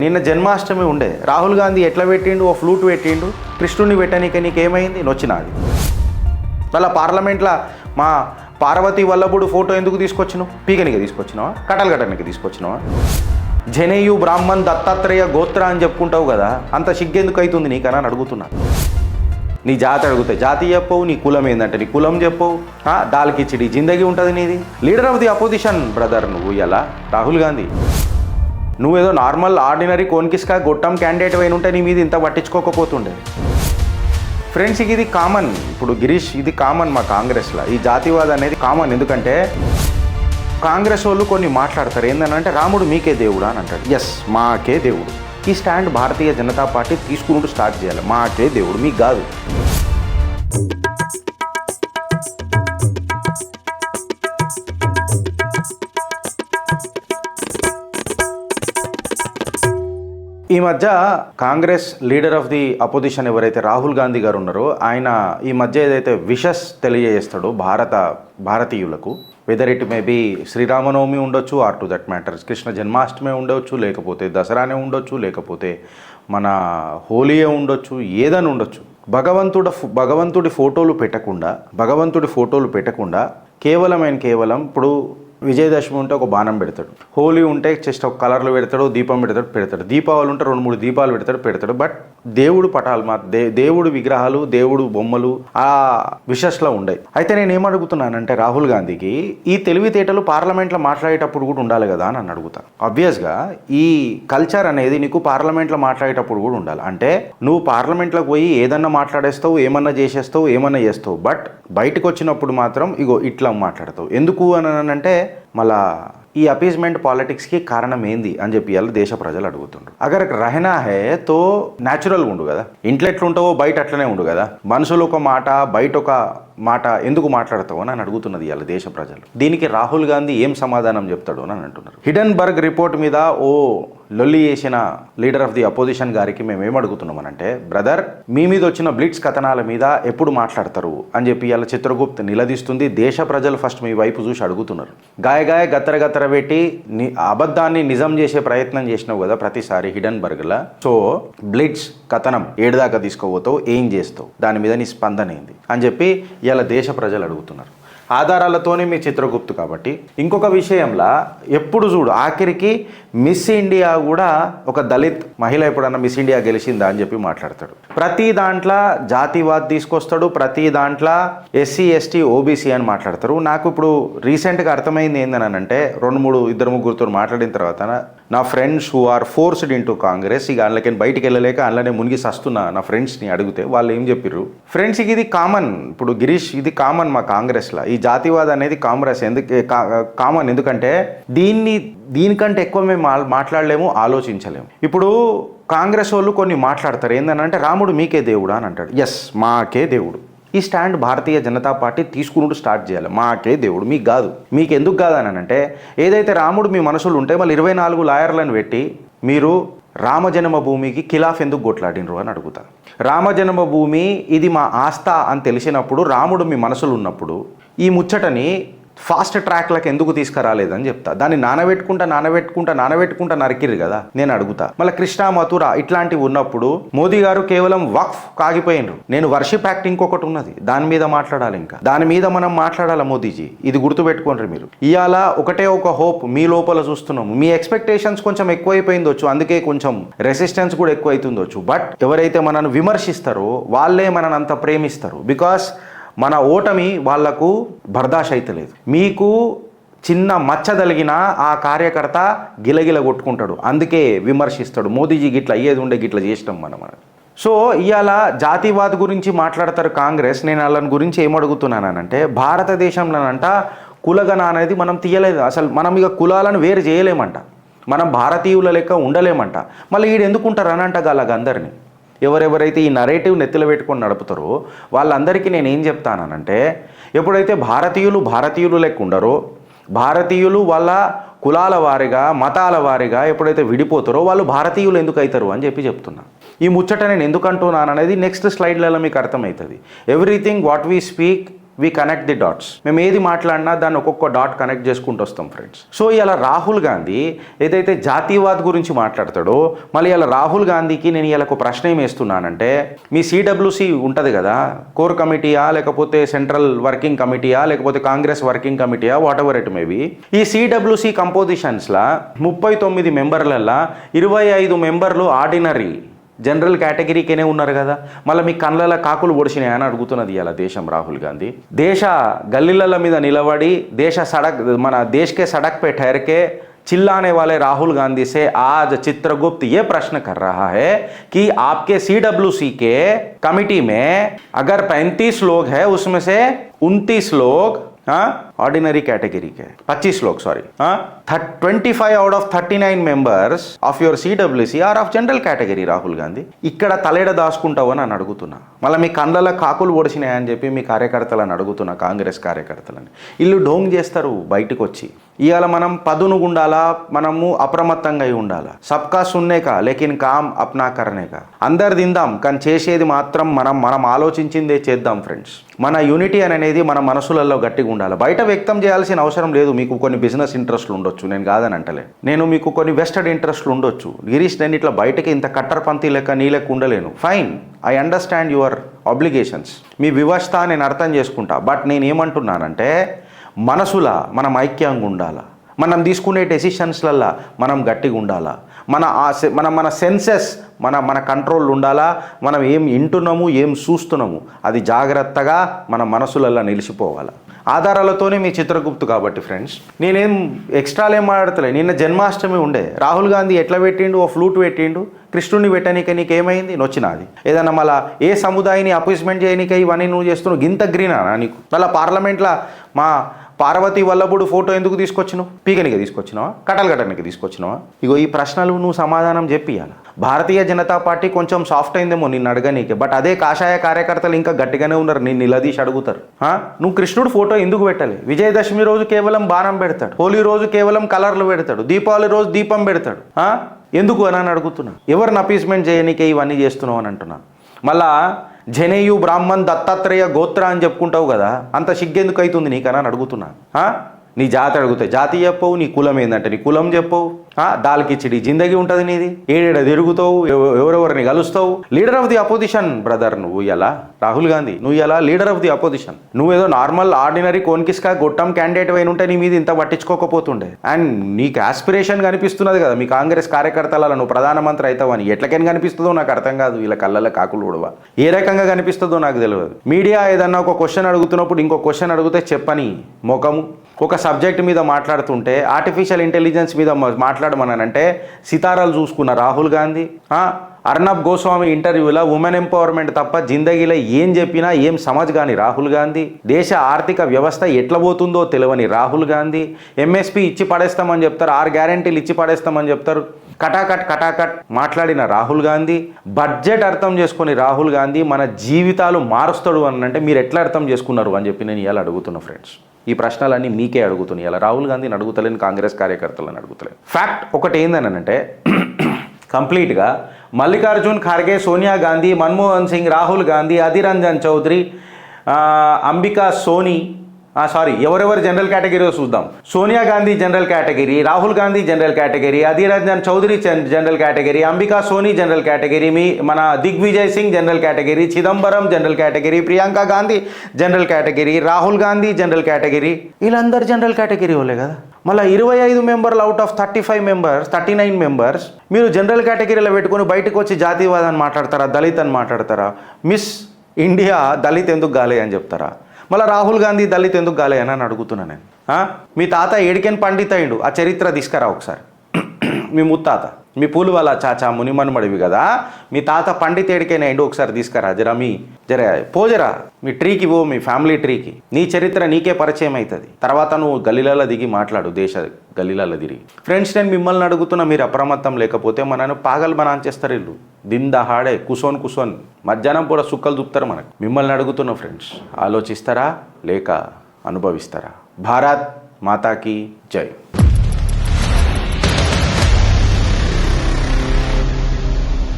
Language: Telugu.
నిన్న జన్మాష్టమి ఉండే రాహుల్ గాంధీ ఎట్లా పెట్టిండు, ఓ ఫ్లూట్ పెట్టిండు, కృష్ణుని పెట్టనీకి నీకేమైంది నొచ్చినాది. మళ్ళీ పార్లమెంట్లో మా పార్వతీ వల్లభుడు ఫోటో ఎందుకు తీసుకొచ్చినావు? పీకనికి తీసుకొచ్చినావా? కటలు కట్టనికి తీసుకొచ్చినావా? జనేయు బ్రాహ్మణ్ దత్తాత్రేయ గోత్ర అని చెప్పుకుంటావు కదా, అంత సిగ్గెందుకు అవుతుంది నీకని అడుగుతున్నా. నీ జాతి అడిగితే జాతి చెప్పవు, నీ కులం ఏంటంటే నీ కులం చెప్పవు. దాల్కిచ్చిడి జిందగీ ఉంటుంది నీది. Leader of the opposition brother నువ్వు ఇలా రాహుల్ గాంధీ. నువ్వేదో నార్మల్ ఆర్డినరీ కోన్కిస్కా గొట్టం క్యాండిడేట్ అయిన ఉంటే నీ మీద ఇంత పట్టించుకోకపోతుండే. ఫ్రెండ్స్ ఇది కామన్. ఇప్పుడు గిరీష్ ఇది కామన్ మా కాంగ్రెస్లో. ఈ జాతివాదం అనేది కామన్. ఎందుకంటే కాంగ్రెస్ వాళ్ళు కొన్ని మాట్లాడతారు ఏంటంటే రాముడు మీకే దేవుడా అని అంటాడు. ఎస్, మాకే దేవుడు. ఈ స్టాండ్ భారతీయ జనతా పార్టీ తీసుకుంటూ స్టార్ట్ చేయాలి. మాకే దేవుడు, మీకు కాదు. ఈ మధ్య Congress leader of the opposition ఎవరైతే రాహుల్ గాంధీ గారు ఉన్నారో ఆయన ఈ మధ్య ఏదైతే విషస్ తెలియజేస్తాడో భారతీయులకు, whether it may be Sriramanavami ఉండొచ్చు, or to that matters Krishna Janmashtami ఉండొచ్చు, లేకపోతే దసరానే ఉండొచ్చు, లేకపోతే మన హోలీయే ఉండొచ్చు, ఏదని ఉండొచ్చు. భగవంతుడి ఫోటోలు పెట్టకుండా కేవలం ఇప్పుడు విజయదశమి ఉంటే ఒక బాణం పెడతాడు, హోలీ ఉంటే జస్ట్ ఒక కలర్లు పెడతాడు, దీపం పెడతాడు, దీపావళి ఉంటే 2-3 దీపాలు పెడతాడు. బట్ దేవుడు పటాలు దేవుడు విగ్రహాలు, దేవుడు బొమ్మలు ఆ విషస్లో ఉండయి. అయితే నేను ఏమడుగుతున్నానంటే రాహుల్ గాంధీకి ఈ తెలివితేటలు పార్లమెంట్లో మాట్లాడేటప్పుడు కూడా ఉండాలి కదా అని అడుగుతాను. ఆబ్వియస్గా ఈ కల్చర్ అనేది నీకు పార్లమెంట్లో మాట్లాడేటప్పుడు కూడా ఉండాలి. అంటే నువ్వు పార్లమెంట్లోకి పోయి ఏదన్నా మాట్లాడేస్తావు, ఏమన్నా చేస్తావు, బట్ బయటకు వచ్చినప్పుడు మాత్రం ఇగో ఇట్లా మాట్లాడతావు. ఎందుకు అని అంటే మళ్ళా ఈ అపీజ్మెంట్ పాలిటిక్స్కి కారణం ఏంది అని చెప్పి ఇలా దేశ ప్రజలు అడుగుతుండ్రు. అగర్ రహనా హే తో న్యాచురల్గా ఉండు కదా, ఇంట్లో ఎట్లుంటావో బయట అట్లనే ఉండు కదా, మనుషులు ఒక మాట బయట ఒక మాట ఎందుకు మాట్లాడతావు అని అడుగుతున్నది ఇలా దేశ ప్రజలు. దీనికి రాహుల్ గాంధీ ఏం సమాధానం చెప్తాడు అని అంటున్నారు. హిడెన్బర్గ్ రిపోర్ట్ మీద ఓ లొల్లి చేసిన లీడర్ ఆఫ్ ది అపోజిషన్ గారికి మేము ఏం అడుగుతున్నామనంటే, బ్రదర్ మీ మీద వచ్చిన బ్లిట్స్ కథనాల మీద ఎప్పుడు మాట్లాడతారు అని చెప్పి ఇలా చిత్రగుప్త్ నిలదీస్తుంది. దేశ ప్రజలు ఫస్ట్ మీ వైపు చూసి అడుగుతున్నారు. గాయ గత్తర పెట్టి అబద్ధాన్ని నిజం చేసే ప్రయత్నం చేసినావు కదా ప్రతిసారి హిడెన్బర్గ్లా. సో బ్లిట్స్ కథనం ఏడుదాకా తీసుకోబోతావు, ఏం చేస్తావు, దాని మీద నీ స్పందన ఏంది అని చెప్పి ఇలా దేశ ప్రజలు అడుగుతున్నారు. ఆధారాలతోనే మీ చిత్రగుప్తు కాబట్టి. ఇంకొక విషయంలో ఎప్పుడు చూడు ఆఖరికి మిస్ ఇండియా కూడా ఒక దళిత్ మహిళ ఎప్పుడన్నా మిస్ ఇండియా గెలిచిందా అని చెప్పి మాట్లాడతాడు. ప్రతి దాంట్లో జాతివాద్ తీసుకొస్తాడు, ప్రతి దాంట్లో SC ST OBC అని మాట్లాడతారు. నాకు ఇప్పుడు రీసెంట్గా అర్థమైంది ఏందనంటే 2-3 మాట్లాడిన తర్వాత నా friends who are forced into Congress, ఇక అందులోకి బయటికి వెళ్ళలేక అందులోనే మునిగి సస్తున్నా నా ఫ్రెండ్స్ని అడిగితే వాళ్ళు ఏం చెప్పారు, ఫ్రెండ్స్ ఇది కామన్. ఇప్పుడు గిరీష్ ఇది కామన్ మా కాంగ్రెస్లో. ఈ జాతివాదం అనేది కామన్. ఎందుకంటే దీనికంటే ఎక్కువ మేము మాట్లాడలేము, ఆలోచించలేము. ఇప్పుడు కాంగ్రెస్ వాళ్ళు కొన్ని మాట్లాడతారు ఏంటంటే రాముడు మీకే దేవుడా అని అంటాడు. ఎస్, మాకే దేవుడు. ఈ స్టాండ్ భారతీయ జనతా పార్టీ తీసుకుంటూ స్టార్ట్ చేయాలి. మాకే దేవుడు, మీకు కాదు. మీకు ఎందుకు కాదని అంటే ఏదైతే రాముడు మీ మనసులు ఉంటే మళ్ళీ 24 లాయర్లను పెట్టి మీరు రామజన్మభూమికి ఖిలాఫ్ ఎందుకు కొట్లాడినరు అని అడుగుతా. రామజన్మభూమి ఇది మా ఆస్థ అని తెలిసినప్పుడు, రాముడు మీ మనసులు ఉన్నప్పుడు ఈ ముచ్చటని ఫాస్ట్ ట్రాక్లకు ఎందుకు తీసుకురాలేదని చెప్తా. దాన్ని నానబెట్టుకుంటా నరికిరు కదా. నేను అడుగుతా మళ్ళీ కృష్ణా మథుర ఇట్లాంటివి ఉన్నప్పుడు మోదీ గారు కేవలం వక్ఫ్ కాగిపోయినరు. నేను వర్షిప్ యాక్ట్ ఇంకొకటి ఉన్నది, దాని మీద మాట్లాడాలి. ఇంకా దాని మీద మనం మాట్లాడాలి. మోదీజీ ఇది గుర్తుపెట్టుకోండి. మీరు ఇవాళ ఒకటే ఒక హోప్ మీ లోపల చూస్తున్నాము. మీ ఎక్స్పెక్టేషన్స్ కొంచెం ఎక్కువైపోయిందొచ్చు, అందుకే కొంచెం రెసిస్టెన్స్ కూడా ఎక్కువ అవుతుందొచ్చు. బట్ ఎవరైతే మనను విమర్శిస్తారో వాళ్ళే మనని అంత ప్రేమిస్తారు. బికాస్ మన ఓటమి వాళ్లకు బర్దాష్ అయితలేదు. మీకు చిన్న మచ్చ తగిలినా ఆ కార్యకర్త గిలగిల కొట్టుకుంటాడు, అందుకే విమర్శిస్తాడు. మోదీజీ గిట్ల అయ్యేది ఉండే గిట్ల చేసినాం మనం. సో ఇవాళ జాతివాద్ గురించి మాట్లాడతారు కాంగ్రెస్. నేను వాళ్ళని గురించి ఏమడుగుతున్నానంటే, భారతదేశంలోనంట కులగణ అనేది మనం తీయలేదు. అసలు మనం ఇక కులాలను వేరు చేయలేమంట, మనం భారతీయుల లెక్క ఉండలేమంట. మళ్ళీ ఈడు ఎందుకుంటారు అని అంట వాళ్ళందరినీ. ఎవరెవరైతే ఈ నరేటివ్ నెత్తిలో పెట్టుకొని నడుపుతారో వాళ్ళందరికీ నేను ఏం చెప్తానంటే, ఎప్పుడైతే భారతీయులు లెక్క ఉండరో, భారతీయులు వాళ్ళ కులాల వారిగా మతాల వారిగా ఎప్పుడైతే విడిపోతారో వాళ్ళు భారతీయులు ఎందుకు అవుతారు అని చెప్పి చెప్తున్నా. ఈ ముచ్చట నేను ఎందుకు అంటున్నాను అనేది నెక్స్ట్ స్లైడ్లలో మీకు అర్థమవుతుంది. Everything what we speak we connect the dots. మేము ఏది మాట్లాడినా దాన్ని ఒక్కొక్క డాట్ కనెక్ట్ చేసుకుంటూ వస్తాం ఫ్రెండ్స్. సో ఇలా రాహుల్ గాంధీ ఏదైతే జాతీయవాద్ గురించి మాట్లాడతాడో, మళ్ళీ ఇలా రాహుల్ గాంధీకి నేను ఇలా ఒక ప్రశ్న ఏం వేస్తున్నానంటే, మీ సిడబ్ల్యూసి ఉంటుంది కదా, కోర్ కమిటీయా లేకపోతే సెంట్రల్ వర్కింగ్ కమిటీయా లేకపోతే కాంగ్రెస్ వర్కింగ్ కమిటీయా, వాట్ ఎవర్ ఇట్ మేబీ, ఈ సిడబ్ల్యూసి కంపోజిషన్స్లా 39 మెంబర్లల్లా 25 మెంబర్లు ఆర్డినరీ జనరల్ కేటగిరీకేనే ఉన్నారు కదా. మళ్ళీ మీ కళ్ళ కాకులు పొడిచినాయి అని అడుగుతున్నది ఇలా దేశం. రాహుల్ గాంధీ దేశ గల్లీల మీద నిలబడి మన దేశకే సడక్ పే ठहरके चिल्लाने वाले राहुल गांधी से आज चित्रगुप्त ये प्रश्न कर रहा है कि आपके सीडब्ल्यूसी के कमिटी में अगर 35 लोग हैं उसमें से 29 लोग ऑर्डिनरी कैटेगरी के 25 लोग 25 out of 39 members of your CWC are of general category. Rahul Gandhi ఇక్కడ తలేడ దాచుకుంటావు అని అడుగుతున్నా. మళ్ళీ మీ కండ్ల కాకులు పొడిచినాయని చెప్పి మీ కార్యకర్తలను అడుగుతున్నా, కాంగ్రెస్ కార్యకర్తలని. ఇల్లు డోంగ్ చేస్తారు బయటకు వచ్చి. ఇవాళ మనం పదునుగా ఉండాలా, మనము అప్రమత్తంగా అయి ఉండాలా. సబ్కా సున్నేకా లేకిన్ కామ్ అప్నా కర్నేకా. అందరు తిందాం కానీ చేసేది మాత్రం మనం ఆలోచించిందే చేద్దాం ఫ్రెండ్స్. మన యూనిటీ అనేది మన మనసులలో గట్టిగా ఉండాలి. బయట వ్యక్తం చేయాల్సిన అవసరం లేదు. మీకు కొన్ని బిజినెస్ ఇంట్రెస్ట్లు ఉండొచ్చు, నేను కాదని అంటలే. నేను మీకు కొన్ని వెస్టెడ్ ఇంట్రెస్ట్లు ఉండొచ్చు. గిరీష్, నేను ఇట్లా బయటకి ఇంత కట్టర్పంతి లెక్క నీ లెక్క ఉండలేను. Fine, I understand your obligations. మీ వివస్థ నేను అర్థం చేసుకుంటా. బట్ నేను ఏమంటున్నానంటే, మనసులా మనం ఐక్యంగా ఉండాలా. మనం తీసుకునే డెసిషన్స్లల్లా మనం గట్టిగా ఉండాలా. మన సెన్సెస్ మన కంట్రోల్ ఉండాలా. మనం ఏం వింటున్నాము, ఏం చూస్తున్నాము, అది జాగ్రత్తగా మన మనసులల్లో నిలిచిపోవాలి. ఆధారాలతోనే మీ చిత్రగుప్తు కాబట్టి ఫ్రెండ్స్, నేనేం ఎక్స్ట్రాలు ఏం మాట్లాడతలే. నిన్న జన్మాష్టమి ఉండే, రాహుల్ గాంధీ ఎట్లా పెట్టిండు, ఓ ఫ్లూట్ పెట్టిండు. కృష్ణుడిని పెట్టనీక నీకేమైంది, నొచ్చినాది. ఏదన్నా మళ్ళీ ఏ సముదాయాన్ని అపాయింట్మెంట్ చేయనీక ఇవన్నీ నువ్వు చేస్తున్నావు, గింత గ్రీనా నీకు? మళ్ళీ పార్లమెంట్లో మా పార్వతీ వల్లభుడు ఫోటో ఎందుకు తీసుకొచ్చినావు? పీకనిగా తీసుకొచ్చినావా, కట్టనికి తీసుకొచ్చినావా? ఇగో ఈ ప్రశ్నలు నువ్వు సమాధానం చెప్పియాలి. భారతీయ జనతా పార్టీ కొంచెం సాఫ్ట్ అయిందేమో నిన్ను అడగనీకే. బట్ అదే కాషాయ కార్యకర్తలు ఇంకా గట్టిగానే ఉన్నారు, నిన్ను నిలదీసి అడుగుతారు. నువ్వు కృష్ణుడు ఫోటో ఎందుకు పెట్టాలి? విజయదశమి రోజు కేవలం బాణం పెడతాడు, హోలీ రోజు కేవలం కలర్లు పెడతాడు, దీపావళి రోజు దీపం పెడతాడు. ఎందుకు అని అడుగుతున్నా. ఎవరిని అపీస్మెంట్ చేయనీకే ఇవన్నీ చేస్తున్నావు అని అంటున్నా. మళ్ళా జనేయు బ్రాహ్మణ్ దత్తాత్రేయ గోత్ర అని చెప్పుకుంటావు కదా, అంత సిగ్గెందుకు అవుతుంది నీకని అడుగుతున్నా. నీ జాతి అడిగితే జాతి చెప్పవు, నీ కులం ఏంటంటే నీ కులం చెప్పవు. దాల్కిచ్చిడి జిందగీ ఉంటుంది నీది. ఏడేడ తిరుగుతావు, ఎవరెవరిని కలుస్తావు. Leader of the opposition brother నువ్వు ఇలా. రాహుల్ గాంధీ నువ్వు ఇలా లీడర్ ఆఫ్ ది అపోజిషన్. నువ్వేదో నార్మల్ ఆర్డినరీ కోన్కిస్కా గొట్టం క్యాండిడేట్ అయిన ఉంటే నీ మీద ఇంత పట్టించుకోకపోతుండే. అండ్ నీకు ఆస్పిరేషన్ కనిపిస్తున్నది కదా మీ కాంగ్రెస్ కార్యకర్తలలో నువ్వు ప్రధానమంత్రి అవుతావని. ఎట్లకైనా కనిపిస్తుందో నాకు అర్థం కాదు. వీళ్ళ కళ్ళల్లో కాకులు ఉడవా. ఏ రకంగా కనిపిస్తుందో నాకు తెలియదు. మీడియా ఏదన్నా ఒక క్వశ్చన్ అడుగుతున్నప్పుడు ఇంకో క్వశ్చన్ అడిగితే చెప్పని ముఖము. ఒక సబ్జెక్ట్ మీద మాట్లాడుతుంటే ఆర్టిఫిషియల్ ఇంటెలిజెన్స్ మీద మాట్లాడమనంటే సితారాలు చూసుకున్న రాహుల్ గాంధీ. అర్నబ్ గోస్వామి ఇంటర్వ్యూలో ఉమెన్ ఎంపవర్మెంట్ తప్ప జిందగీలో ఏం చెప్పినా ఏం సమజ్ కాని రాహుల్ గాంధీ. దేశ ఆర్థిక వ్యవస్థ ఎట్లా పోతుందో తెలియని రాహుల్ గాంధీ. ఎంఎస్పీ ఇచ్చి పడేస్తామని చెప్తారు, 6 గ్యారెంటీలు ఇచ్చి పడేస్తామని చెప్తారు. కటాకట్ మాట్లాడిన రాహుల్ గాంధీ. బడ్జెట్ అర్థం చేసుకుని రాహుల్ గాంధీ మన జీవితాలు మారుస్తాడు అని అంటే మీరు ఎట్లా అర్థం చేసుకున్నారు అని చెప్పి నేను ఇలా అడుగుతున్నా ఫ్రెండ్స్. ఈ ప్రశ్నలన్నీ మీకే అడుగుతున్నాయి. ఇలా రాహుల్ గాంధీని అడుగుతలేని, కాంగ్రెస్ కార్యకర్తలను అడుగుతలేను. ఫ్యాక్ట్ ఒకటి ఏందనంటే, కంప్లీట్గా మల్లికార్జున్ ఖార్గే, సోనియా గాంధీ, మన్మోహన్ సింగ్, రాహుల్ గాంధీ, అధీర్ రంజన్ చౌదరి, అంబికా సోని, ఎవరెవరు జనరల్ కేటగిరీ చూద్దాం. Sonia Gandhi general category, Rahul Gandhi general category, Adhir Ranjan Chowdhury general category, Ambika Soni general category, మన Digvijaya Singh general category, Chidambaram general category, Priyanka Gandhi general category, Rahul Gandhi general category. వీళ్ళందరూ జనరల్ కేటగిరీ వాళ్ళే కదా. మళ్ళీ 25 మెంబర్లు అవుట్ ఆఫ్ 35 మెంబర్స్, 39 మెంబర్స్ మీరు జనరల్ కేటగిరీలో పెట్టుకొని బయటకు వచ్చి జాతీయవాదాన్ని మాట్లాడతారా, దళిత్ అని మాట్లాడతారా? మిస్ ఇండియా దళిత్ ఎందుకు గాలే అని చెప్తారా? మళ్ళీ రాహుల్ గాంధీ దళిత్ ఎందుకు గాలే అని అడుగుతున్నా నేను. మీ తాత ఏడికెన్ పండిత్ అయిండు, ఆ చరిత్ర తీసుకురా ఒకసారి. మీ ముత్తాత, మీ పూలు వాళ్ళ చాచా మునిమన్మడివి కదా, మీ తాత పండిత్ ఏడికెన్ అయిండు, ఒకసారి తీసుకురా. జరా మీ ట్రీకి పో, మీ ఫ్యామిలీ ట్రీకి. నీ చరిత్ర నీకే పరిచయం అవుతుంది. తర్వాత నువ్వు గల్లీలలో దిగి మాట్లాడు, దేశ గల్లీలలో తిరిగి. ఫ్రెండ్స్, నేను మిమ్మల్ని అడుగుతున్నా, మీరు అప్రమత్తం లేకపోతే మనను పాగల్ బనాన్ చేస్తారు వీళ్ళు. దిన్ దహాడే కుసోన్ మధ్యాహ్నం కూడా సుక్కలు దుప్తారు మనకు. మిమ్మల్ని అడుగుతున్నా ఫ్రెండ్స్, ఆలోచిస్తారా లేక అనుభవిస్తారా? భారత్ మాతాకి జై.